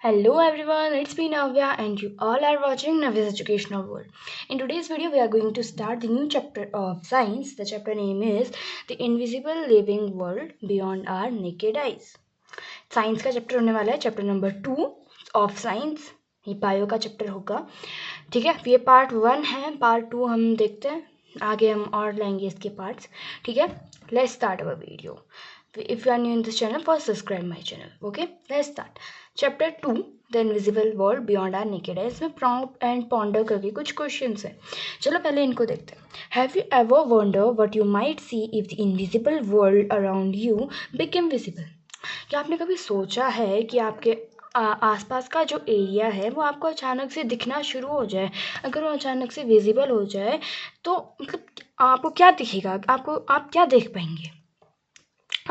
Hello everyone, it's me Navya and you all are watching Navya's Educational World. In today's video, we are going to start the new chapter of science. The chapter name is The Invisible Living World Beyond Our Naked Eyes. Science का chapter होने वाला है chapter number 2 of science. ये bio का chapter होगा. ठीक है, ये पार्ट 1 है. पार्ट 2 हम देखते हैं, आगे हम और लाएंगे इसके पार्ट्स. ठीक है, let's start our video. If you are new in this channel, first subscribe my channel. Okay, let's start. Chapter 2, The Invisible World Beyond Our Naked Eyes. इसमें prompt and ponder करके कुछ questions हैं. चलो पहले इनको देखते हैं. Have you ever wondered what you might see if the invisible world around you became visible? क्या आपने कभी सोचा है कि आपके आसपास का जो एरिया है वो आपको अचानक से दिखना शुरू हो जाए? अगर वो अचानक से विजिबल हो जाए तो मतलब आपको क्या दिखेगा? आप क्या देख पाएंगे?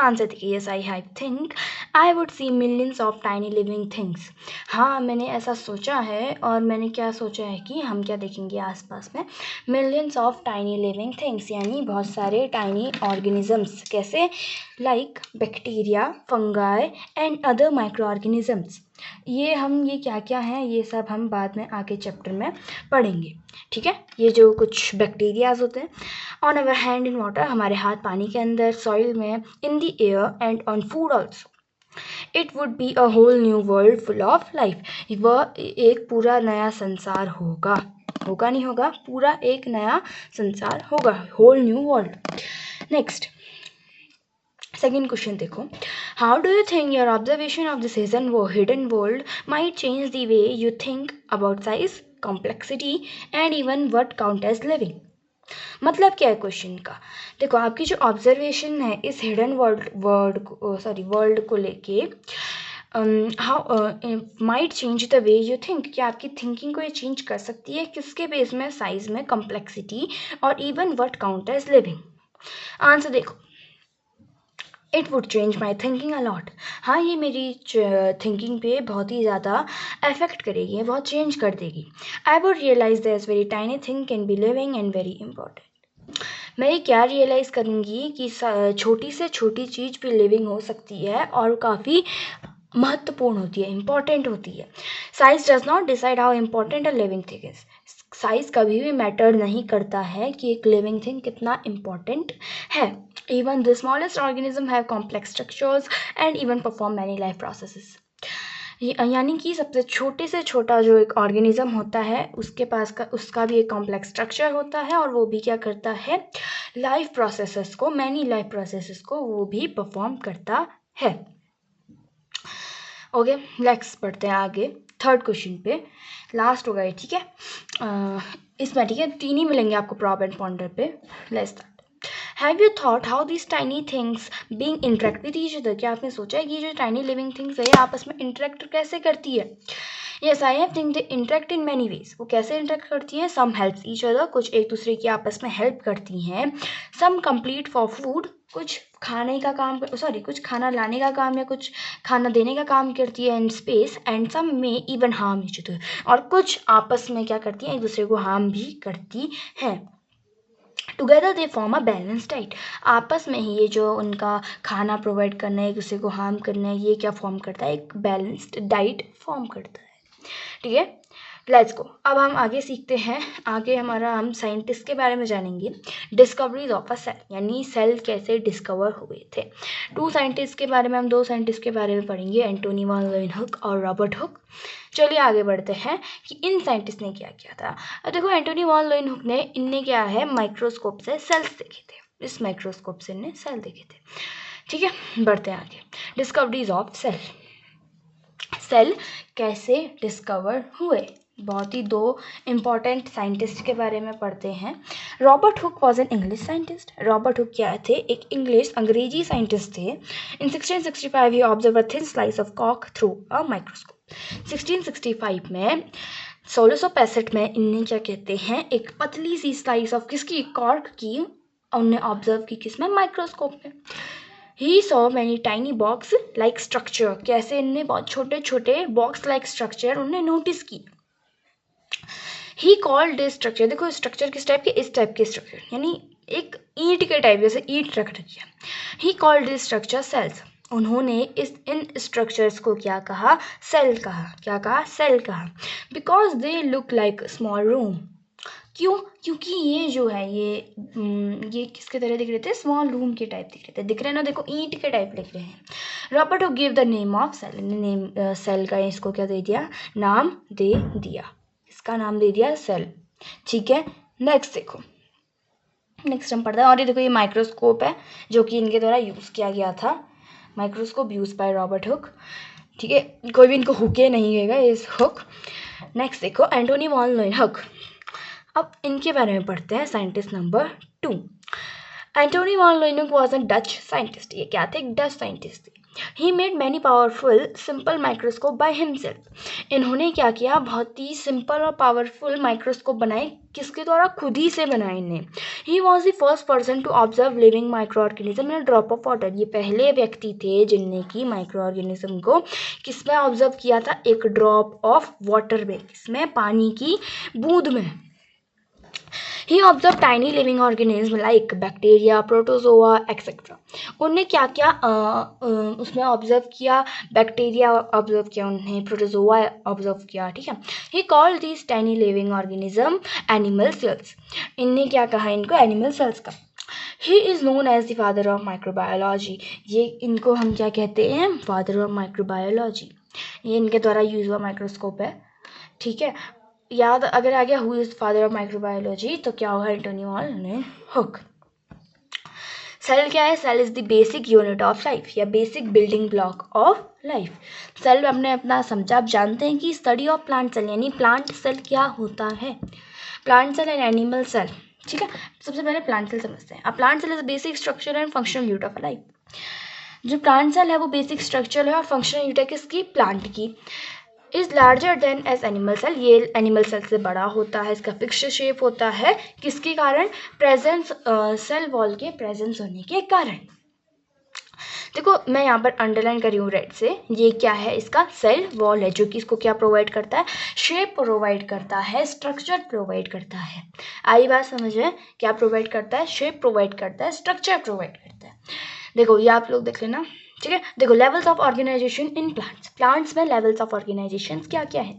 आंसर देखिए, yes I think I would see millions of tiny living things. हाँ, मैंने ऐसा सोचा है. और मैंने क्या सोचा है कि हम क्या देखेंगे आसपास में? Millions of tiny living things, यानी बहुत सारे टाइनी ऑर्गेनिजम्स. कैसे? Like bacteria, fungi and other micro organisms. ये क्या क्या हैं, ये सब हम बाद में आगे चैप्टर में पढ़ेंगे. ठीक है, ये जो कुछ बैक्टीरियाज होते हैं. On our hand in water, हमारे हाथ पानी के अंदर, सॉइल में, in the air and on food also. It would be a whole new world full of life. वह एक पूरा नया संसार होगा. होगा नहीं होगा, पूरा एक नया संसार होगा, whole new world. Next, second question देखो. How do you think your observation of this hidden world might change the way you think about size, complexity and even what count as living? मतलब क्या है question का? देखो, आपकी जो observation है इस हिडन वर्ल्ड को लेके how might change the way you think. क्या आपकी थिंकिंग को ये चेंज कर सकती है? किसके बेस में? साइज में, कॉम्प्लेक्सिटी और even what count as living. Answer देखो, it would change my thinking a lot. हाँ, ये मेरी थिंकिंग पे बहुत ही ज़्यादा अफेक्ट करेगी, बहुत चेंज कर देगी. I would realise that very tiny thing can be living and very important. मैं ये क्या रियलाइज़ करूँगी कि छोटी से छोटी चीज़ भी लिविंग हो सकती है और काफ़ी महत्वपूर्ण होती है, इंपॉर्टेंट होती है. Size does not decide how important a living thing is. Size कभी भी मैटर नहीं करता है कि एक लिविंग थिंग कितना इम्पॉर्टेंट है. Even the smallest organism have complex structures and even perform many life processes. यानी कि सबसे छोटे से छोटा जो एक ऑर्गेनिज्म होता है उसका भी एक कॉम्प्लेक्स स्ट्रक्चर होता है और वो भी क्या करता है? लाइफ प्रोसेसेस को, मैनी लाइफ प्रोसेसेस को वो भी परफॉर्म करता है. ओके, लेट्स पढ़ते हैं आगे. थर्ड क्वेश्चन पे लास्ट होगा ये. ठीक है, इसमें ठीक है 3 ही मिलेंगे आपको प्रॉप एंड पॉन्डर पे. Let's start. Have you thought how these tiny things being interact with each other? क्या आपने सोचा है कि जो tiny living things है आपस में interact कैसे करती है? Yes, I have think they interact in many ways. वो कैसे interact करती हैं? Some helps each other, कुछ एक दूसरे की आपस में help करती हैं. Some complete for food, कुछ खाने का काम, कुछ खाना लाने का काम या कुछ खाना देने का काम करती है. And space, and some may even harm each other. और कुछ आपस में क्या करती हैं? एक दूसरे को harm भी करती हैं. Together they form a balance diet. आपस में ही ये जो उनका खाना प्रोवाइड करना है, एक दूसरे को हार्म करना है, ये क्या फॉर्म करता है? एक बैलेंस्ड डाइट फॉर्म करता है. ठीक है, लेट्स गो. अब हम आगे सीखते हैं. आगे हम साइंटिस्ट के बारे में जानेंगे. डिस्कवरीज ऑफ अ सेल, यानी सेल कैसे डिस्कवर हुए थे. 2 साइंटिस्ट के बारे में, हम 2 साइंटिस्ट के बारे में पढ़ेंगे, एंटोनी वॉन लीeuwenhoek और रॉबर्ट हुक. चलिए आगे बढ़ते हैं कि इन साइंटिस्ट ने क्या किया था. अब देखो, एंटोनी वॉन लीeuwenhoek ने इनने क्या है, माइक्रोस्कोप से सेल्स देखे थे. इस माइक्रोस्कोप से इनने सेल देखे थे. ठीक है, बढ़ते हैं आगे. Discoveries of cell. सेल कैसे डिस्कवर हुए? बहुत ही 2 इम्पॉर्टेंट साइंटिस्ट के बारे में पढ़ते हैं. Robert Hooke was an English scientist. Robert Hooke क्या थे? एक अंग्रेजी साइंटिस्ट थे. In 1665 he observe a thin slice of कॉक थ्रू अ माइक्रोस्कोप. 1665 में 1665 में इन्हें क्या कहते हैं, एक पतली सी स्लाइस ऑफ किसकी? कॉर्क की. उन्हें ऑब्जर्व की किसमें? माइक्रोस्कोप में. He saw many tiny box like structure. कैसे इनने बहुत छोटे छोटे बॉक्स लाइक स्ट्रक्चर उन्हें नोटिस की. He called this structure, देखो स्ट्रक्चर किस टाइप के? इस टाइप के स्ट्रक्चर, यानी एक ईंट के टाइप, जैसे ईंट रख रखी है. He called this structure cells. उन्होंने इन स्ट्रक्चर्स को क्या कहा? सेल कहा। क्या कहा? सेल कहा। Because they look like small room. क्यों? क्योंकि ये जो है ये किसके तरह दिख रहे थे? स्मॉल रूम के टाइप दिख रहे थे। दिख रहे हैं ना, देखो ईंट के टाइप दिख रहे हैं। Robert who give the name of cell, name cell का इसको क्या दे दिया? नाम दे दिया। इसका नाम दे दिया सेल। ठीक है, नेक्स्ट देखो, नेक्स्ट हम पढ़ते हैं। और ये देखो, ये माइक्रोस्कोप है जो कि इनके द्वारा यूज़ किया गया था। Microscope use by Robert Hooke. ठीक है, कोई भी इनको हुके नहीं कहेगा, इज हुक। नेक्स्ट देखो, एंटोनी वॉन ल्यूइनहुक। अब इनके बारे में पढ़ते हैं। Scientist number 2, Antonie van Leeuwenhoek was a Dutch scientist. ये क्या थे? डच साइंटिस्ट थे। He made many powerful simple microscope by himself. इन्होंने क्या किया? बहुत ही सिंपल और पावरफुल माइक्रोस्कोप बनाए। किसके द्वारा? खुद ही से बनाए इन्हें। He was the first person to observe living microorganism in drop of water. ये पहले व्यक्ति थे जिनने की माइक्रो ऑर्गेनिज्म को किसमें ऑब्जर्व किया था? एक ड्रॉप ऑफ वाटर में। किसमें? पानी की बूंद में। He observe tiny living organism like bacteria, protozoa etcetera. उनने क्या क्या उसमें ऑब्जर्व किया? बैक्टीरिया ऑब्जर्व किया उन्हें, प्रोटोजोआ ऑब्जर्व किया। ठीक है, he called this tiny living organism animal cells. इनने क्या कहा इनको? एनिमल सेल्स का। He is known as the father of microbiology. ये इनको हम क्या कहते हैं? Father of microbiology. ये इनके द्वारा यूज हुआ माइक्रोस्कोप है। ठीक है, याद अगर आ गया who is father of microbiology तो क्या होगा? Antonie van Leeuwenhoek. सेल क्या है? Cell is the basic unit of life या basic building block of life. Cell हमने अपना समझा। आप जानते हैं कि स्टडी ऑफ प्लांट सेल यानी प्लांट सेल क्या होता है? Plant cell and animal cell. ठीक है, सबसे पहले प्लांट सेल समझते हैं। अब plant cell is basic structure and functional unit of life. जो प्लांट सेल है वो बेसिक स्ट्रक्चर है और फंक्शनल यूनिट है किसकी? प्लांट की। Is larger than as animal cell. ये एनिमल सेल से बड़ा होता है। इसका फिक्स्ड शेप होता है। किसके कारण? प्रेजेंस, सेल वॉल के प्रेजेंस होने के कारण। देखो मैं यहाँ पर अंडरलाइन करी हूँ रेड से। ये क्या है? इसका सेल वॉल है जो कि इसको क्या प्रोवाइड करता है? शेप प्रोवाइड करता है, स्ट्रक्चर प्रोवाइड करता है। आई बात समझ में? क्या प्रोवाइड करता है? शेप प्रोवाइड करता है, स्ट्रक्चर प्रोवाइड करता है। देखो ये आप लोग देख लेना। ठीक है, देखो levels of organisation in plants. Plants में लेवल्स ऑफ ऑर्गेनाइजेशन क्या क्या है?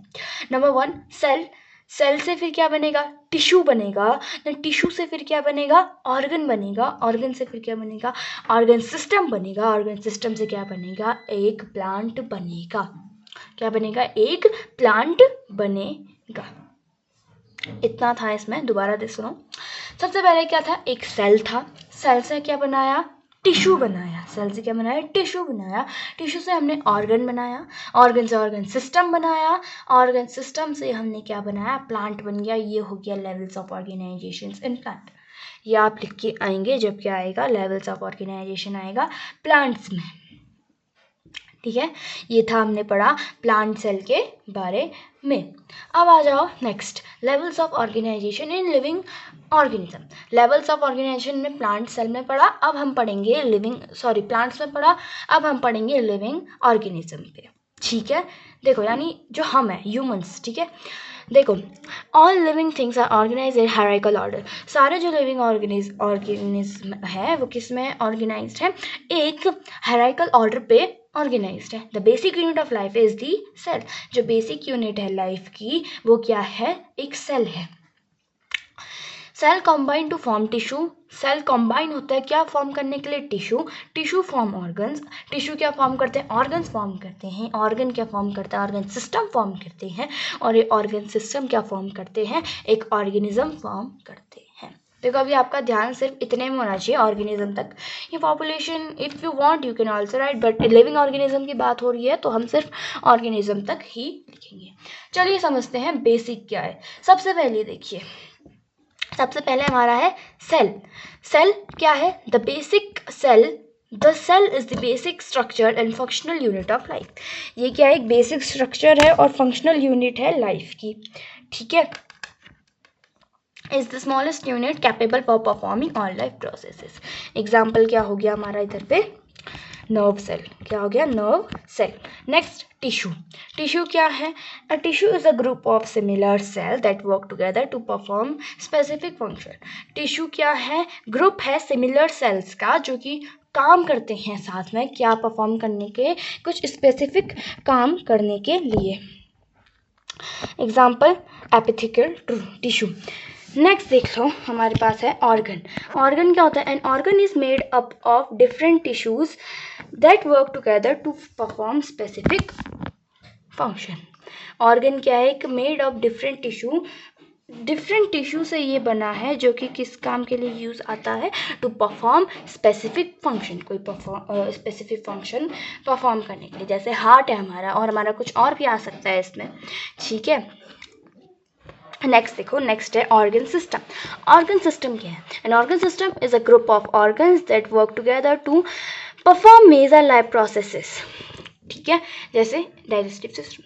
Number 1 cell. सेल से फिर क्या बनेगा? टिश्यू बनेगा। टिश्यू से फिर क्या बनेगा? ऑर्गन बनेगा। ऑर्गन से फिर क्या बनेगा? ऑर्गन सिस्टम बनेगा। ऑर्गन सिस्टम से क्या बनेगा? एक प्लांट बनेगा। क्या बनेगा? एक प्लांट बनेगा। इतना था इसमें, दोबारा दे सुनो। सबसे पहले क्या था? एक सेल था। सेल से क्या बनाया? टिश्यू बनाया। सेल से क्या बनाया? टिश्यू बनाया। टिश्यू से हमने ऑर्गन बनाया। ऑर्गन से ऑर्गन सिस्टम बनाया। ऑर्गन सिस्टम से हमने क्या बनाया? प्लांट बन गया। ये हो गया levels of organisation in plant. ये आप लिख के आएंगे जब क्या आएगा? लेवल्स ऑफ ऑर्गेनाइजेशन आएगा प्लांट्स में। ठीक है, ये था हमने पढ़ा प्लांट सेल के बारे में। अब आ जाओ next, levels of organisation in living organism. Levels of organisation में प्लांट सेल में पढ़ा। अब हम पढ़ेंगे प्लांट्स में पढ़ा। अब हम पढ़ेंगे लिविंग ऑर्गेनिज्म पे। ठीक है, देखो यानी जो हम है ह्यूमंस। ठीक है, देखो all living things are organise in hierarchical order. सारे जो लिविंग ऑर्गेनिज्म है वो किस में ऑर्गेनाइज्ड है? एक हायरार्किकल ऑर्डर पे ऑर्गेनाइज्ड है। The basic unit of life is the cell. जो बेसिक यूनिट है लाइफ की वो क्या है? एक सेल है। Cell combine to form tissue. Cell combine होता है क्या फॉर्म करने के लिए? Tissue. Tissue form organs. Tissue क्या फॉर्म करते हैं? ऑर्गन्स फॉर्म करते हैं। ऑर्गन क्या फॉर्म करता है? ऑर्गन सिस्टम फॉर्म करते हैं। और ये ऑर्गन सिस्टम क्या फॉर्म करते हैं? एक ऑर्गेनिज्म फॉर्म करते हैं। देखो अभी आपका ध्यान सिर्फ इतने में होना चाहिए, ऑर्गेनिज्म तक। ये population if you want you can also right, but living organism की बात हो रही है तो हम सिर्फ ऑर्गेनिज्म तक ही लिखेंगे। चलिए समझते हैं बेसिक क्या है। सबसे पहले देखिए, सबसे पहले हमारा है सेल। सेल क्या है? The basic cell. The cell is the basic structure and functional unit of life. ये क्या है? एक बेसिक स्ट्रक्चर है और फंक्शनल यूनिट है लाइफ की। ठीक है, is the smallest unit capable for performing all life processes. Example क्या हो गया हमारा इधर पे? Nerve cell. क्या हो गया? Nerve cell. Next tissue. Tissue क्या है? A tissue is a group of similar cell that work together to perform specific function. Tissue क्या है? ग्रुप है सिमिलर सेल्स का जो कि काम करते हैं साथ में, क्या परफॉर्म करने के, कुछ स्पेसिफिक काम करने के लिए। Example epithelial tissue. नेक्स्ट देख लो, हमारे पास है ऑर्गन। ऑर्गन क्या होता है? An organ is made up of different tissues that work together to perform specific function. Organ क्या है? एक मेड ऑफ डिफरेंट टिश्यू से ये बना है जो कि किस काम के लिए यूज़ आता है? टू परफॉर्म स्पेसिफिक फंक्शन, कोई स्पेसिफिक फंक्शन परफॉर्म करने के लिए। जैसे हार्ट है हमारा, और हमारा कुछ और भी आ सकता है इसमें, ठीक है। नेक्स्ट देखो, नेक्स्ट है ऑर्गन सिस्टम। ऑर्गन सिस्टम क्या है? An organ system is a group of organs that work together to perform major life processes, ठीक है, जैसे digestive system.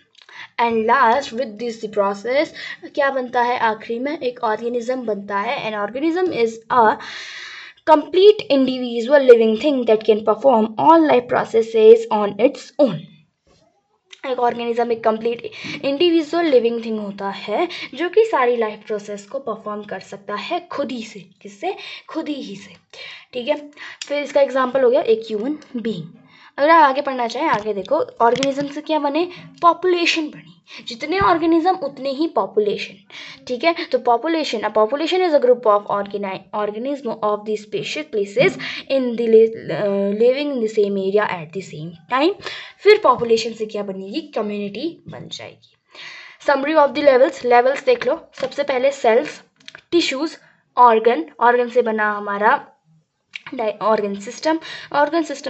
And last with this process क्या बनता है? आखिरी में एक ऑर्गेनिज्म बनता है। An organism is a complete individual living thing that can perform all life processes on its own। एक ऑर्गेनिज्म एक कंप्लीट इंडिविजुअल लिविंग थिंग होता है जो कि सारी लाइफ प्रोसेस को परफॉर्म कर सकता है खुद ही से। किससे? खुद ही से, ठीक है। फिर इसका एग्जांपल हो गया एक ह्यूमन बीइंग। अगर आप आगे पढ़ना चाहें, आगे देखो, ऑर्गेनिज्म से क्या बने? पॉपुलेशन बनी। जितने ऑर्गेनिज्म उतने ही पॉपुलेशन, ठीक है। तो population is a group of organism of the special places in the living in the same area at the same time. फिर पॉपुलेशन से क्या बनेगी? कम्युनिटी बन जाएगी। समरी ऑफ द लेवल्स देख लो। सबसे पहले सेल्स, टिश्यूज, ऑर्गन से बना हमारा ऑर्गन सिस्टम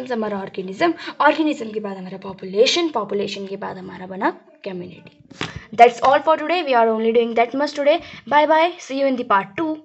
से हमारा ऑर्गेनिज्म के बाद हमारा पॉपुलेशन के बाद हमारा बना community. That's all for today. We are only doing that much today. Bye bye, see you in the part 2।